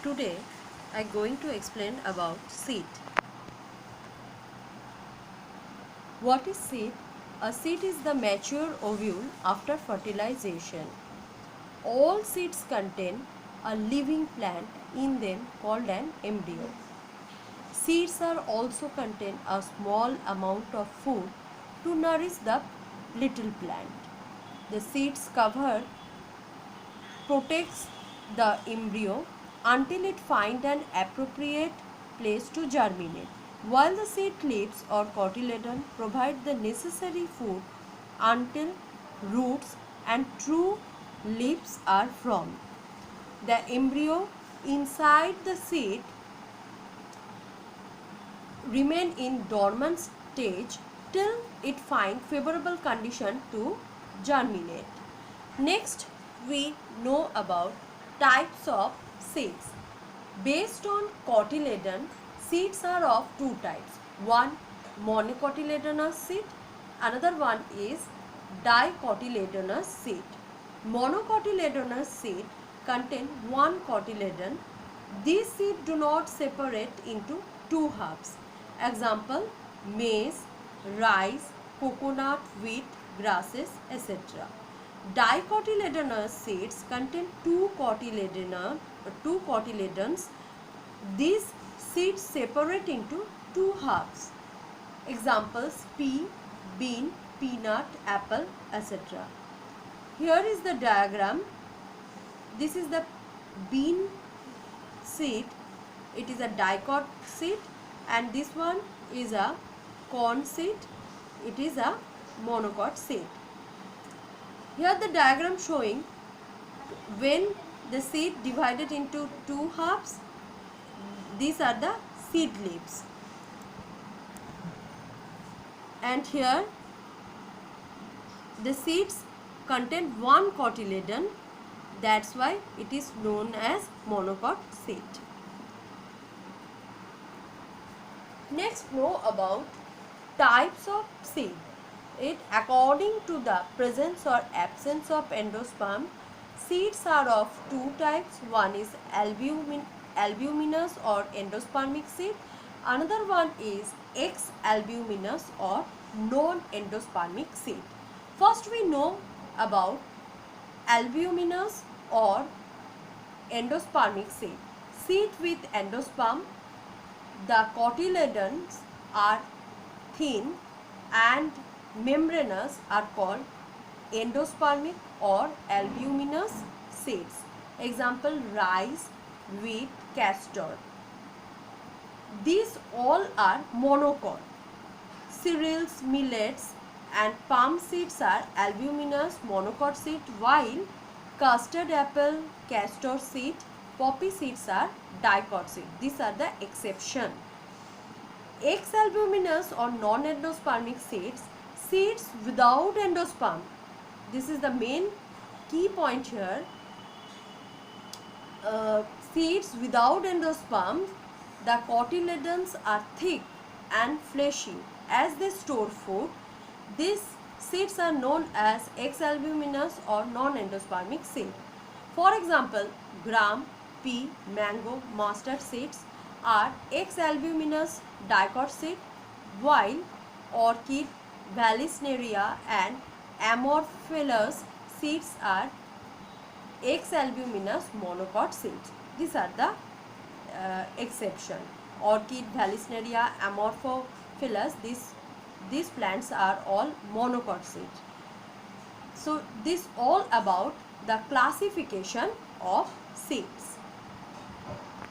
Today I am going to explain about seed. What is seed? A seed is the mature ovule after fertilization. All seeds contain a living plant in them called an embryo. Seeds are also contain a small amount of food to nourish the little plant. The seeds cover protects the embryo until it finds an appropriate place to germinate, while the seed leaves or cotyledon provide the necessary food until roots and true leaves are formed. The embryo inside the seed remain in dormant stage till it finds favorable condition to germinate. Next, we know about types of seeds. Based on cotyledon, seeds are of two types. One, monocotyledonous seed. Another one is dicotyledonous seed. Monocotyledonous seed contain one cotyledon. These seeds do not separate into two halves. Example, maize, rice, coconut, wheat, grasses, etc. Dicotyledonous seeds contain two cotyledons. These seeds separate into two halves. Examples, pea, bean, peanut, apple, etc. Here is the diagram. This is the bean seed. It is a dicot seed, and this one is a corn seed. It is a monocot seed. Here the diagram showing when the seed divided into two halves, these are the seed leaves, and here the seeds contain one cotyledon, that's why it is known as monocot seed. Next, know about types of seed. According to the presence or absence of endosperm, seeds are of two types. One is albuminous or endospermic seed. Another one is ex-albuminous or non-endospermic seed. First, we know about albuminous or endospermic seed. Seed with endosperm, the cotyledons are thin and membranous, are called endospermic or albuminous seeds. Example, rice, wheat, castor. These all are monocot. Cereals, millets and palm seeds are albuminous monocot seed, while custard apple, castor seed, poppy seeds are dicot seed. These are the exception. Ex-albuminous or non-endospermic seeds, seeds without endosperm. This is the main key point here. Seeds without endosperm, the cotyledons are thick and fleshy as they store food. These seeds are known as ex-albuminous or non-endospermic seed. For example, gram, pea, mango, mustard seeds are ex-albuminous dicot seed, while orchid, vallisneria and amorphophilus seeds are ex-albuminous monocot seeds. These are the exception. Orchid, vallisneria, amorphophilus, these plants are all monocot seeds. So this all about the classification of seeds.